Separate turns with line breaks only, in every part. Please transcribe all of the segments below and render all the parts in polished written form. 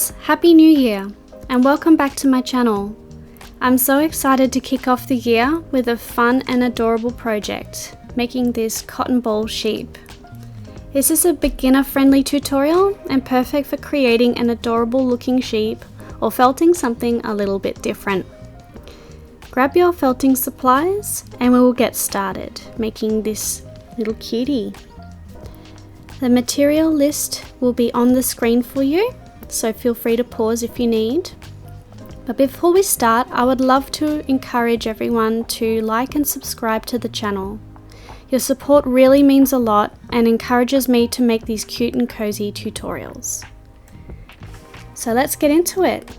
friends, Happy New Year and welcome back to my channel. I'm so excited to kick off the year with a fun and adorable project, making this cotton ball sheep. This is a beginner friendly tutorial and perfect for creating an adorable looking sheep or felting something a little bit different. Grab your felting supplies and we will get started making this little cutie. The material list will be on the screen for you, so feel free to pause if you need. But before we start, I would love to encourage everyone to like and subscribe to the channel. Your support really means a lot and encourages me to make these cute and cozy tutorials. So let's get into it.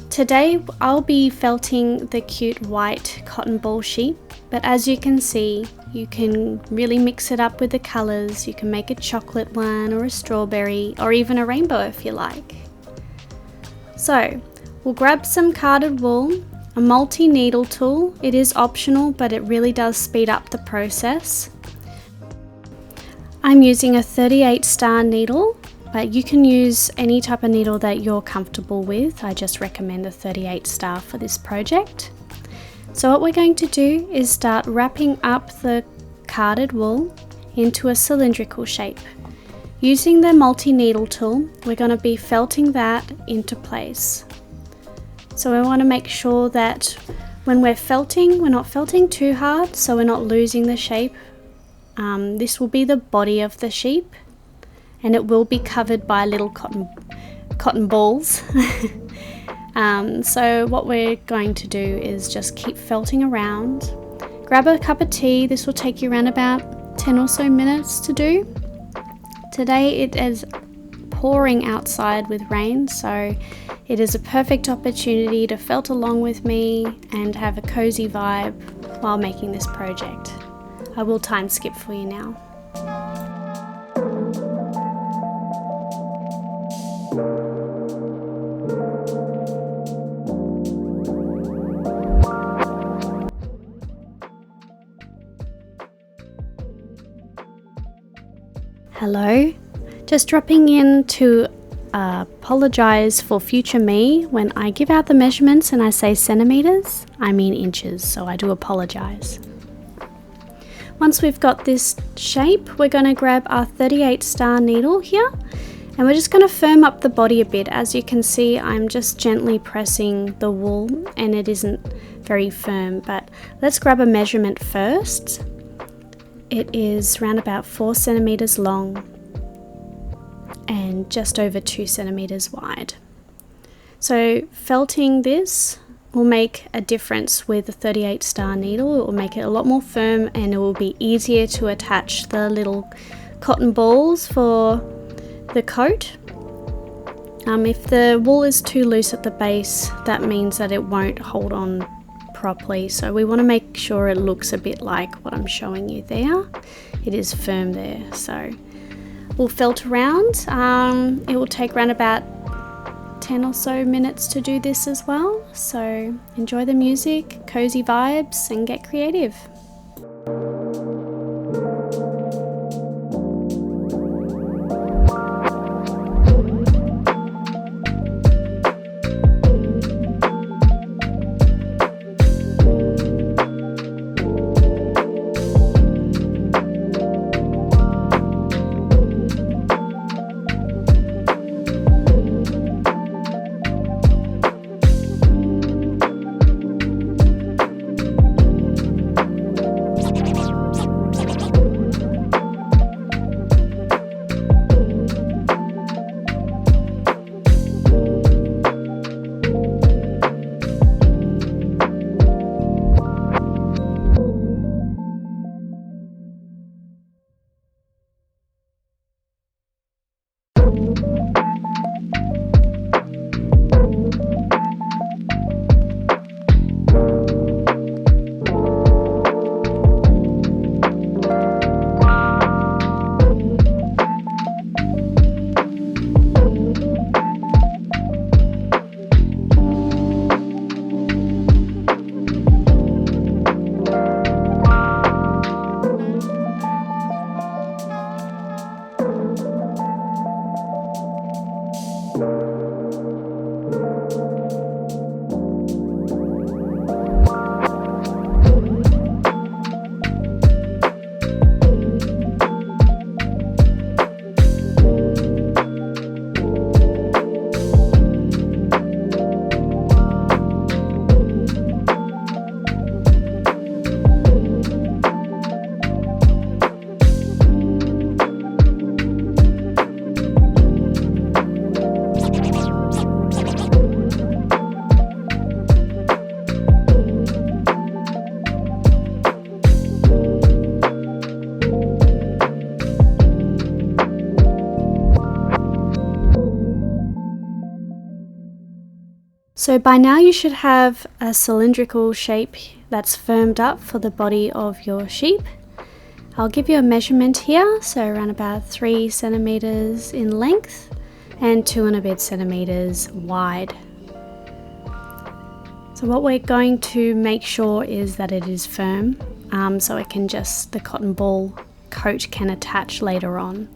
Today I'll be felting the cute white cotton ball sheep, but as you can see, you can really mix it up with the colours. You can make a chocolate one or a strawberry or even a rainbow if you like. So we'll grab some carded wool, a multi-needle tool. It is optional, but it really does speed up the process. I'm using a 38 star needle, but you can use any type of needle that you're comfortable with. I just recommend a 38 star for this project. So what we're going to do is start wrapping up the carded wool into a cylindrical shape. Using the multi-needle tool, we're going to be felting that into place. So we want to make sure that when we're felting, we're not felting too hard so we're not losing the shape. This will be the body of the sheep and it will be covered by little cotton balls. So what we're going to do is just keep felting around. Grab a cup of tea. This will take you around about 10 or so minutes to do. Today it is pouring outside with rain, so it is a perfect opportunity to felt along with me and have a cozy vibe while making this project. I will time skip for you now. Hello, just dropping in to apologize for future me. When I give out the measurements and I say centimeters, I mean inches, so I do apologize. Once we've got this shape, we're going to grab our 38 star needle here and we're just going to firm up the body a bit. As you can see, I'm just gently pressing the wool and it isn't very firm, but let's grab a measurement first. It is around about 4 centimeters long and just over 2 centimeters wide. So felting this will make a difference with the 38 star needle. It will make it a lot more firm and it will be easier to attach the little cotton balls for the coat. If the wool is too loose at the base, that means that it won't hold on properly, so we want to make sure it looks a bit like what I'm showing you there. It is firm there, so we'll felt around. It will take around about 10 or so minutes to do this as well, so enjoy the music, cozy vibes, and get creative. So by now you should have a cylindrical shape that's firmed up for the body of your sheep. I'll give you a measurement here, so around about 3 centimeters in length and 2 and a bit centimeters wide. So what we're going to make sure is that it is firm, so the cotton ball coat can attach later on.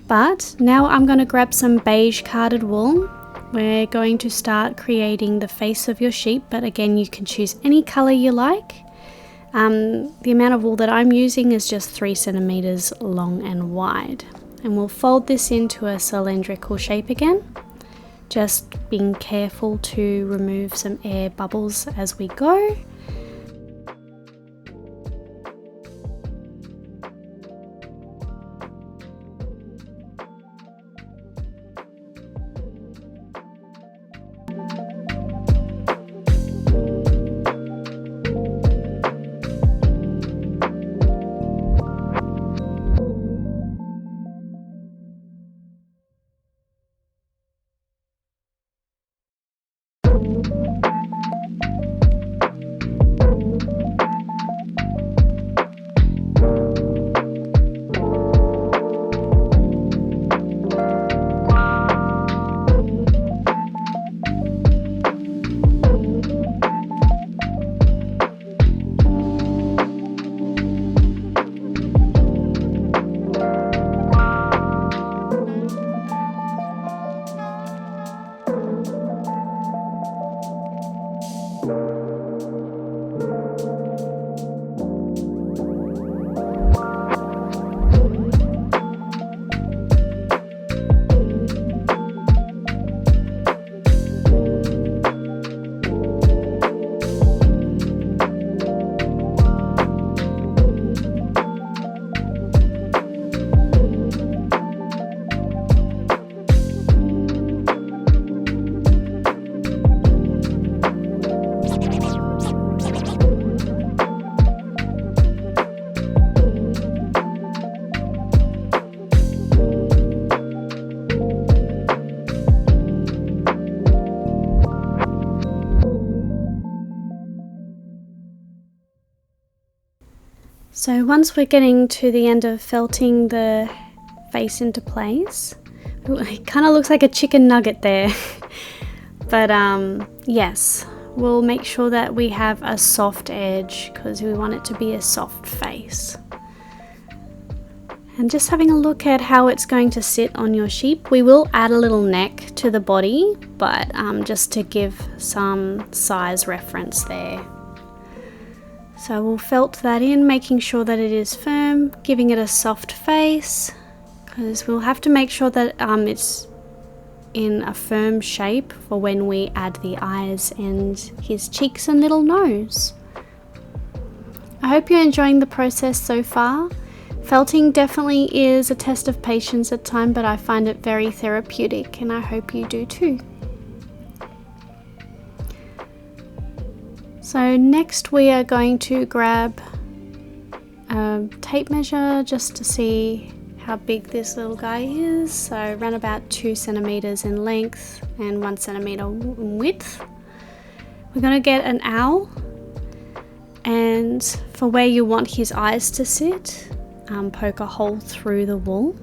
But now I'm going to grab some beige carded wool. We're going to start creating the face of your sheep, but again you can choose any color you like. The amount of wool that I'm using is just 3 centimeters long and wide. And we'll fold this into a cylindrical shape again, just being careful to remove some air bubbles as we go. So once we're getting to the end of felting the face into place, it kind of looks like a chicken nugget there. But yes, we'll make sure that we have a soft edge because we want it to be a soft face. And just having a look at how it's going to sit on your sheep. We will add a little neck to the body, but just to give some size reference there. So we'll felt that in, making sure that it is firm, giving it a soft face, because we'll have to make sure that it's in a firm shape for when we add the eyes and his cheeks and little nose. I hope you're enjoying the process so far. Felting definitely is a test of patience at times, but I find it very therapeutic, and I hope you do too. So next we are going to grab a tape measure just to see how big this little guy is. So around about 2 centimeters in length and 1 centimeter in width. We're going to get an owl, and for where you want his eyes to sit, poke a hole through the wool.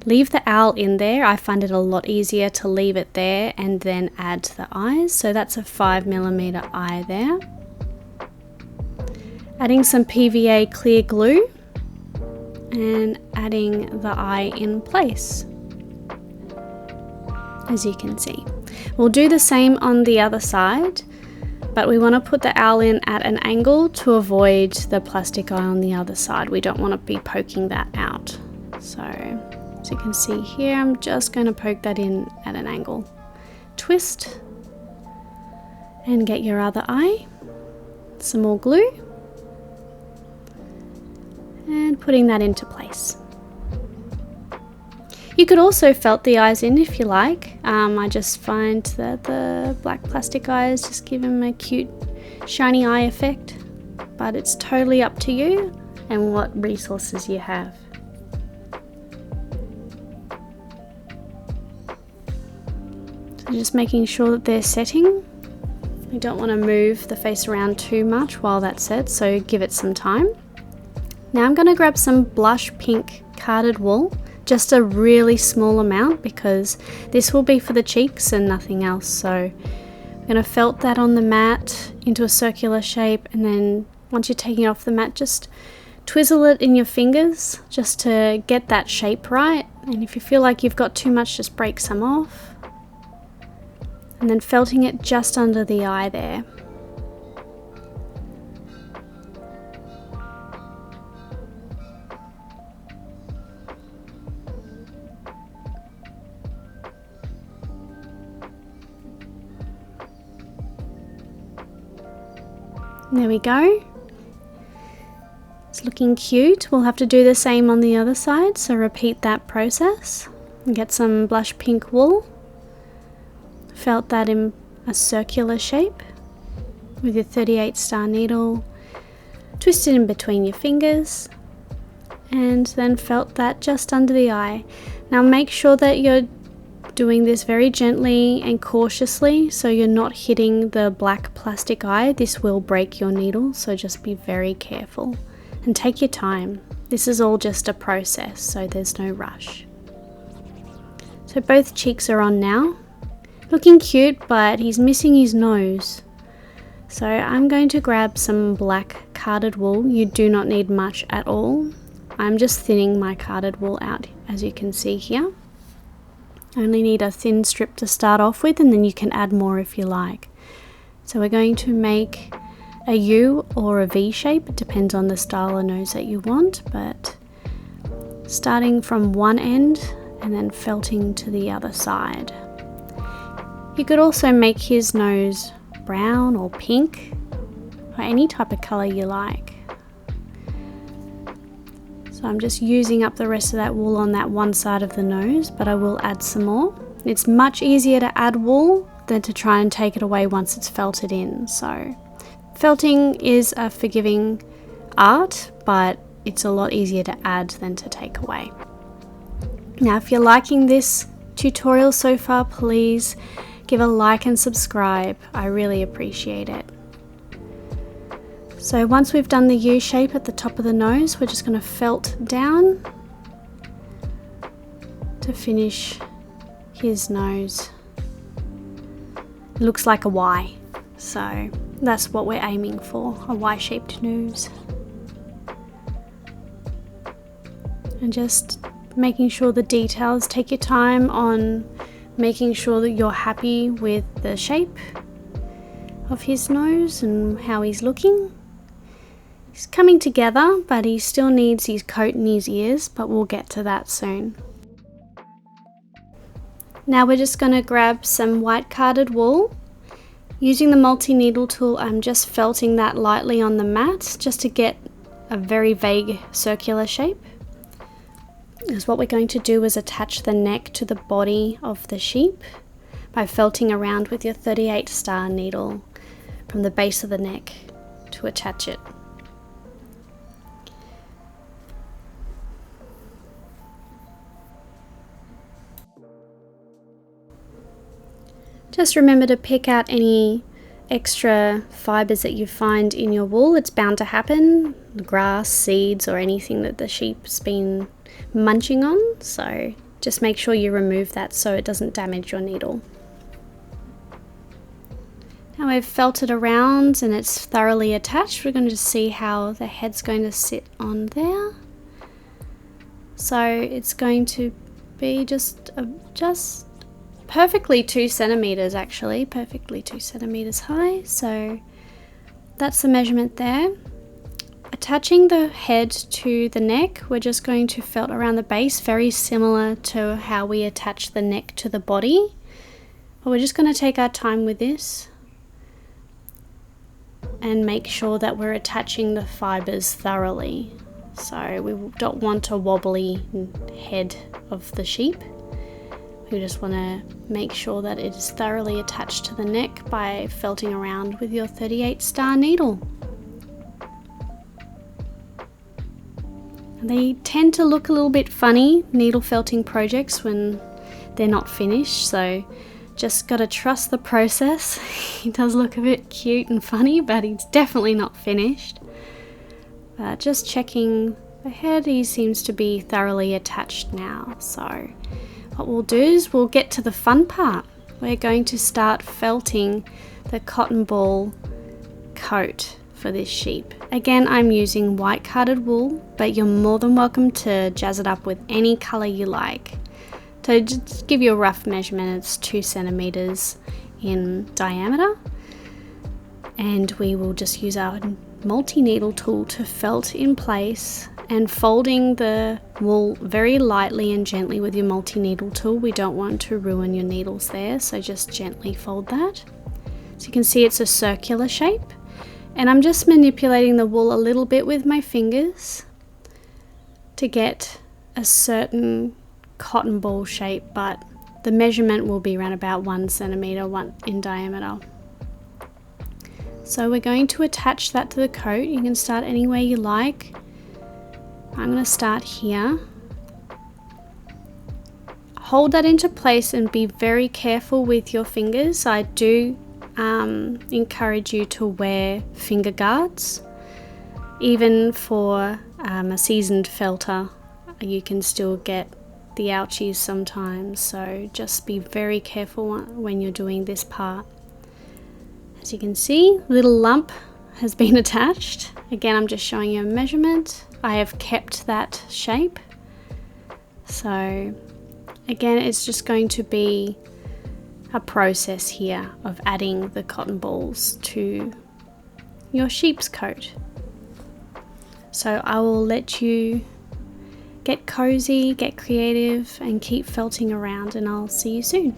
Leave the owl in there. I find it a lot easier to leave it there and then add the eyes. So that's a 5mm eye there. Adding some PVA clear glue and adding the eye in place, as you can see. We'll do the same on the other side, but we want to put the owl in at an angle to avoid the plastic eye on the other side. We don't want to be poking that out. So as you can see here, I'm just going to poke that in at an angle. Twist and get your other eye. Some more glue and putting that into place. You could also felt the eyes in if you like. I just find that the black plastic eyes just give them a cute shiny eye effect, but it's totally up to you and what resources you have. So just making sure that they're setting. You don't want to move the face around too much while that's set, so give it some time. Now I'm going to grab some blush pink carded wool, just a really small amount because this will be for the cheeks and nothing else. So I'm going to felt that on the mat into a circular shape, and then once you're taking it off the mat, just twizzle it in your fingers just to get that shape right. And if you feel like you've got too much, just break some off. And then felting it just under the eye there. There we go. It's looking cute. We'll have to do the same on the other side, so repeat that process. And get some blush pink wool. Felt that in a circular shape with your 38 star needle. Twist it in between your fingers and then felt that just under the eye. Now make sure that you're doing this very gently and cautiously so you're not hitting the black plastic eye. This will break your needle, so just be very careful and take your time. This is all just a process, so there's no rush. So both cheeks are on now. Looking cute, but he's missing his nose. So I'm going to grab some black carded wool. You do not need much at all. I'm just thinning my carded wool out, as you can see here. Only need a thin strip to start off with, and then you can add more if you like. So we're going to make a U or a V shape. It depends on the style of nose that you want, but starting from one end and then felting to the other side. You could also make his nose brown or pink or any type of color you like. So I'm just using up the rest of that wool on that one side of the nose, but I will add some more. It's much easier to add wool than to try and take it away once it's felted in. So felting is a forgiving art, but it's a lot easier to add than to take away. Now, if you're liking this tutorial so far, please give a like and subscribe. I really appreciate it. So once we've done the U shape at the top of the nose, we're just going to felt down to finish his nose. It looks like a Y, so that's what we're aiming for, a Y-shaped nose. And just making sure the details, take your time on making sure that you're happy with the shape of his nose and how he's looking. He's coming together, but he still needs his coat and his ears, but we'll get to that soon. Now we're just going to grab some white carded wool. Using the multi-needle tool, I'm just felting that lightly on the mat just to get a very vague circular shape. Because what we're going to do is attach the neck to the body of the sheep by felting around with your 38 star needle from the base of the neck to attach it. Just remember to pick out any extra fibers that you find in your wool. It's bound to happen, grass, seeds, or anything that the sheep's been munching on. So just make sure you remove that so it doesn't damage your needle. Now we've felted around and it's thoroughly attached. We're going to see how the head's going to sit on there. So it's going to be just perfectly 2 centimeters, actually, perfectly 2 centimeters high. So that's the measurement there. Attaching the head to the neck, we're just going to felt around the base, very similar to how we attach the neck to the body. But we're just going to take our time with this and make sure that we're attaching the fibers thoroughly. So we don't want a wobbly head of the sheep. We just want to make sure that it is thoroughly attached to the neck by felting around with your 38 star needle. They tend to look a little bit funny, needle felting projects, when they're not finished, so Just gotta trust the process. He does look a bit cute and funny, but he's definitely not finished. Just checking the head, he seems to be thoroughly attached now. So what we'll do is we'll get to the fun part. We're going to start felting the cotton ball coat for this sheep. Again, I'm using white carded wool, but you're more than welcome to jazz it up with any color you like. So just give you a rough measurement, it's 2 centimeters in diameter, and we will just use our multi-needle tool to felt in place, and folding the wool very lightly and gently with your multi-needle tool. We don't want to ruin your needles there, so just gently fold that. So you can see it's a circular shape, and I'm just manipulating the wool a little bit with my fingers to get a certain cotton ball shape, but the measurement will be around about 1 centimeter in diameter. So we're going to attach that to the coat. You can start anywhere you like. I'm going to start here. Hold that into place and be very careful with your fingers. I do encourage you to wear finger guards. Even for a seasoned felter, you can still get the ouchies sometimes, so just be very careful when you're doing this part. As you can see, little lump has been attached. Again, I'm just showing you a measurement. I have kept that shape. So again, it's just going to be a process here of adding the cotton balls to your sheep's coat. So I will let you get cozy, get creative, and keep felting around, and I'll see you soon.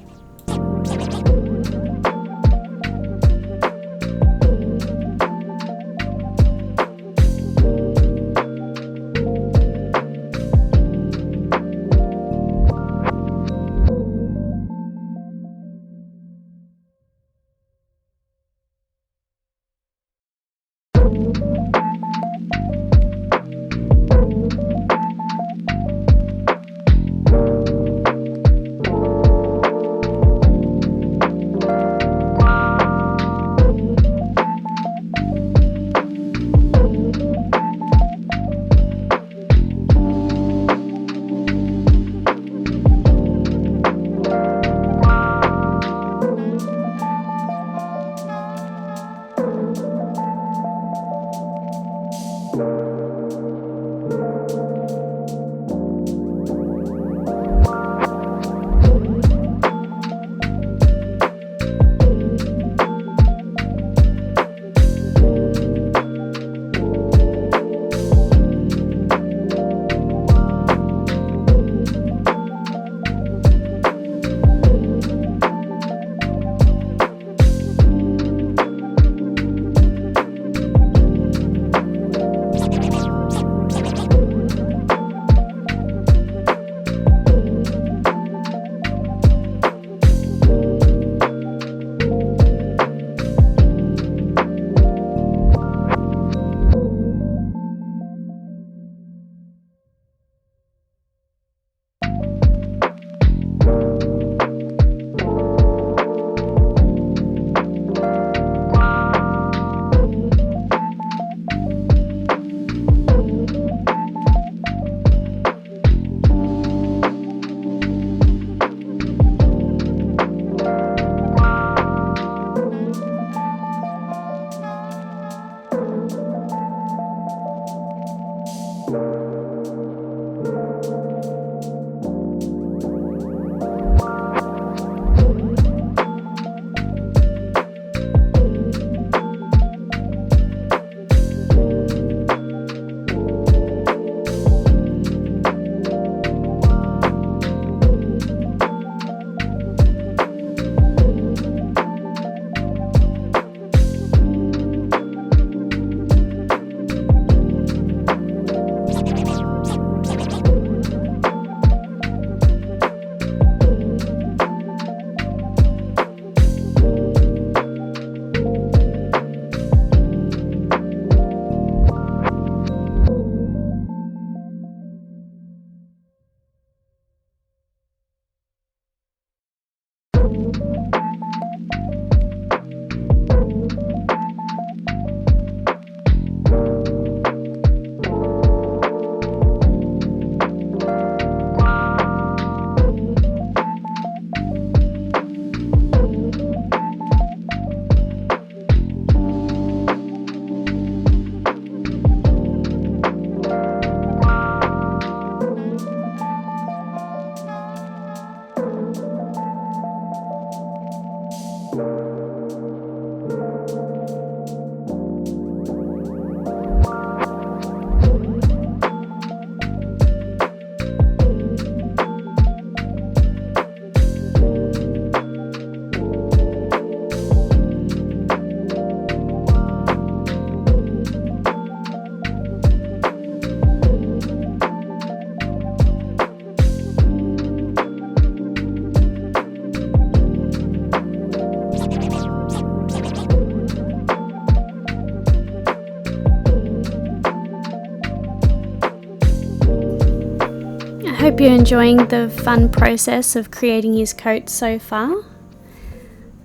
hope you're enjoying the fun process of creating his coat so far.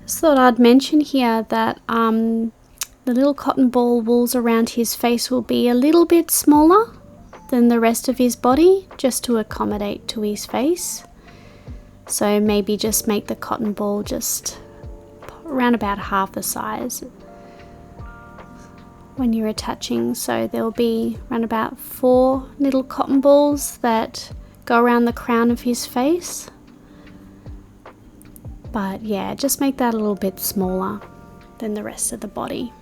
Just thought I'd mention here that the little cotton ball wools around his face will be a little bit smaller than the rest of his body, just to accommodate to his face. So maybe just make the cotton ball just around about half the size when you're attaching. So there'll be around about 4 little cotton balls that go around the crown of his face. But yeah, just make that a little bit smaller than the rest of the body.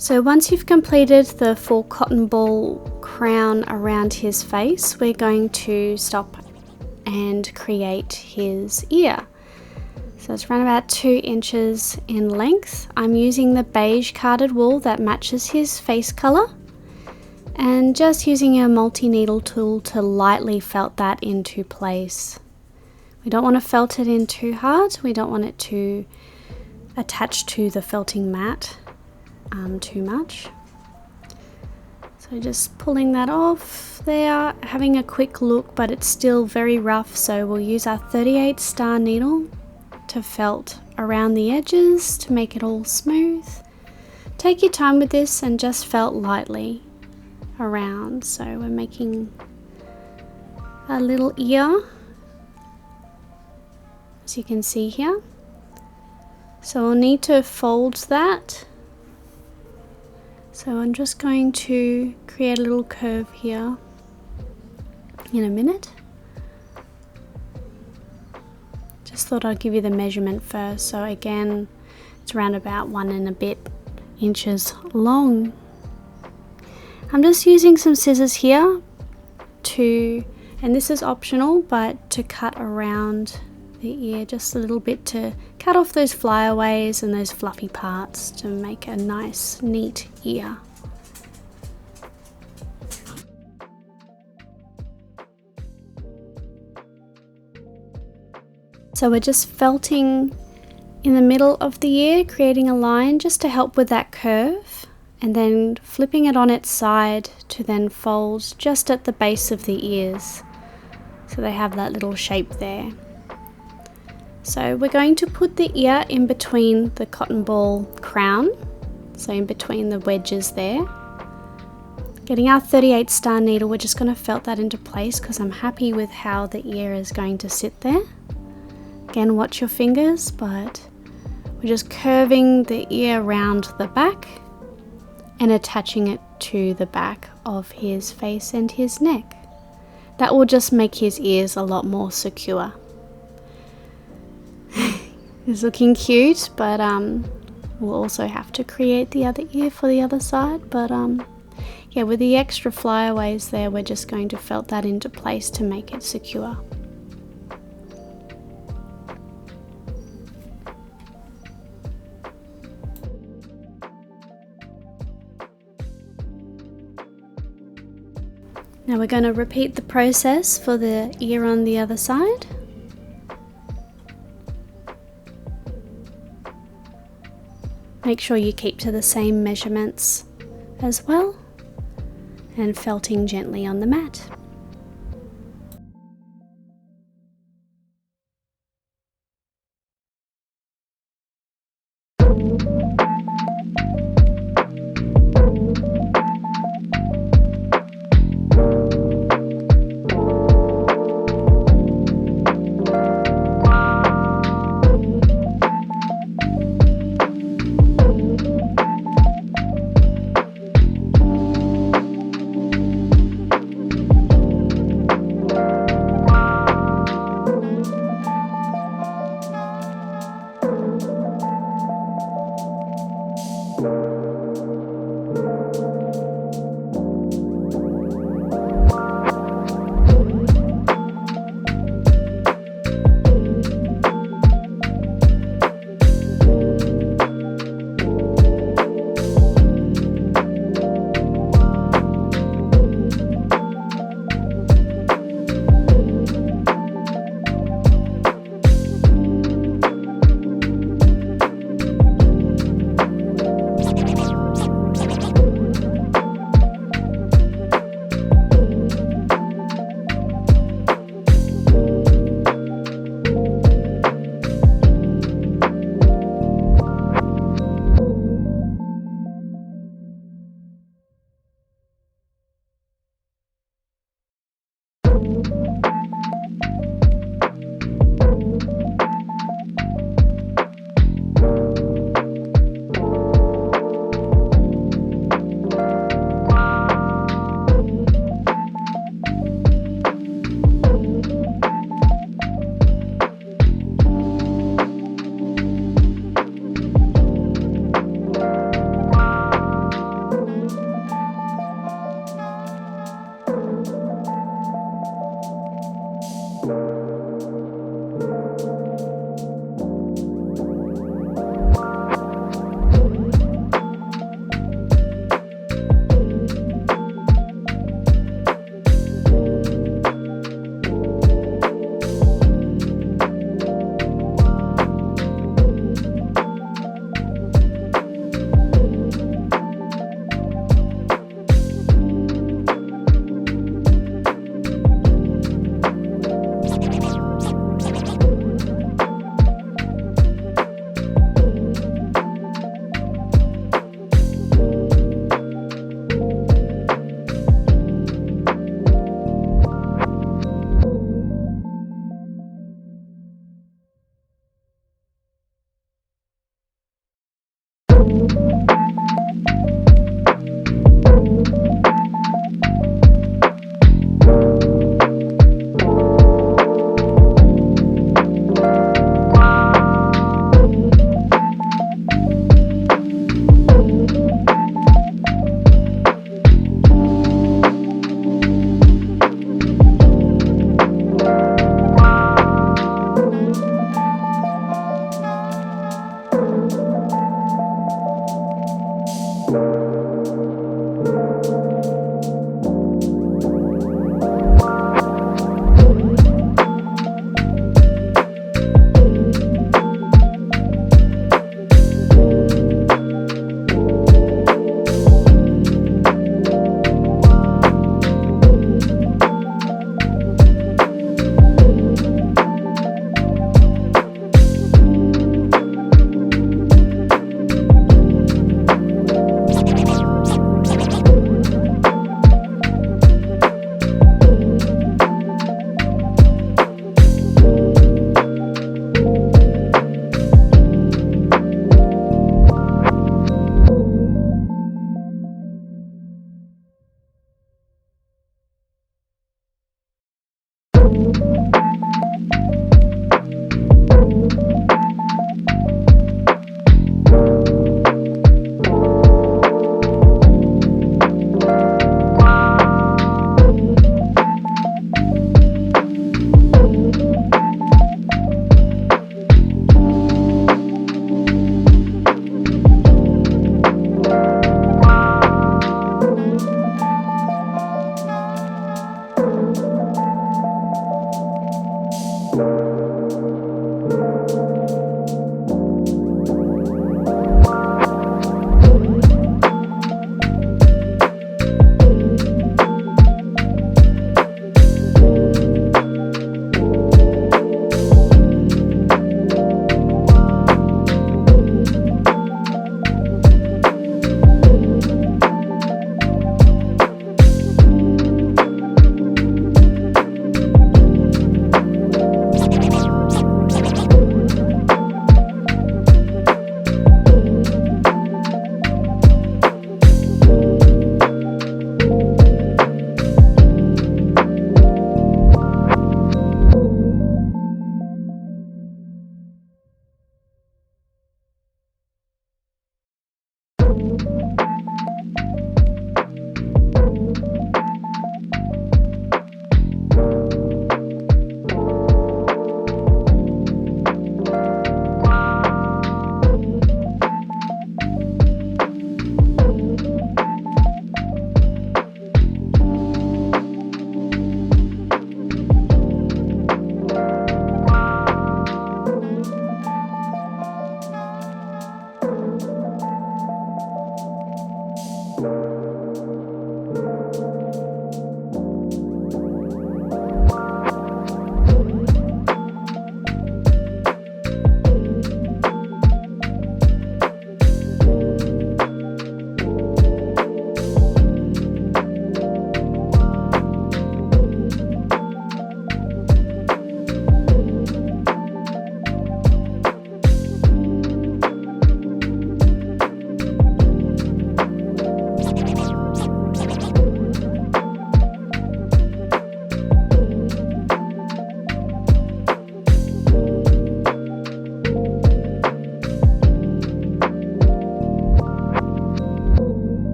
So once you've completed the full cotton ball crown around his face, we're going to stop and create his ear. So it's around about 2 inches in length. I'm using the beige carded wool that matches his face color, and just using a multi-needle tool to lightly felt that into place. We don't want to felt it in too hard. We don't want it to attach to the felting mat too much. So just pulling that off there, having a quick look, but it's still very rough, so we'll use our 38 star needle to felt around the edges to make it all smooth. Take your time with this and just felt lightly around. So we're making a little ear, as you can see here. So we'll need to fold that. So I'm just going to create a little curve here in a minute. Just thought I'd give you the measurement first. So again, it's around about 1 and a bit inches long. I'm just using some scissors here and this is optional, but to cut around the ear just a little bit, to cut off those flyaways and those fluffy parts to make a nice neat ear. So we're just felting in the middle of the ear, creating a line just to help with that curve, and then flipping it on its side to then fold just at the base of the ears, so they have that little shape there. So we're going to put the ear in between the cotton ball crown, so in between the wedges there. Getting our 38 star needle, we're just going to felt that into place because I'm happy with how the ear is going to sit there. Again, watch your fingers, but we're just curving the ear around the back and attaching it to the back of his face and his neck. That will just make his ears a lot more secure. It's looking cute, but we'll also have to create the other ear for the other side. But yeah, with the extra flyaways there, we're just going to felt that into place to make it secure. Now we're going to repeat the process for the ear on the other side. Make sure you keep to the same measurements as well, and felting gently on the mat.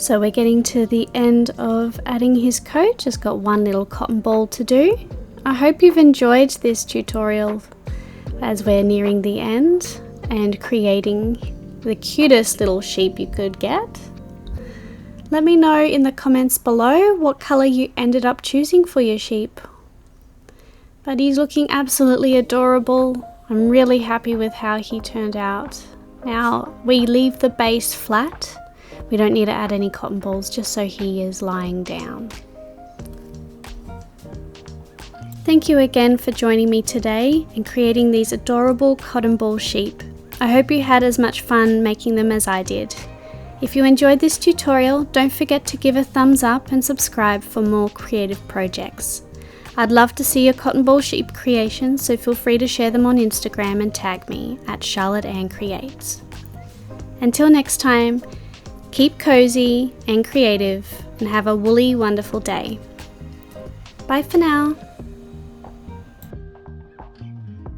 So we're getting to the end of adding his coat, just got one little cotton ball to do. I hope you've enjoyed this tutorial as we're nearing the end and creating the cutest little sheep you could get. Let me know in the comments below what colour you ended up choosing for your sheep. But he's looking absolutely adorable. I'm really happy with how he turned out. Now we leave the base flat. We don't need to add any cotton balls, just so he is lying down. Thank you again for joining me today and creating these adorable cotton ball sheep. I hope you had as much fun making them as I did. If you enjoyed this tutorial, don't forget to give a thumbs up and subscribe for more creative projects. I'd love to see your cotton ball sheep creations, so feel free to share them on Instagram and tag me at Charlotte Ann Creates. Until next time, keep cozy and creative and have a woolly, wonderful day. Bye for now.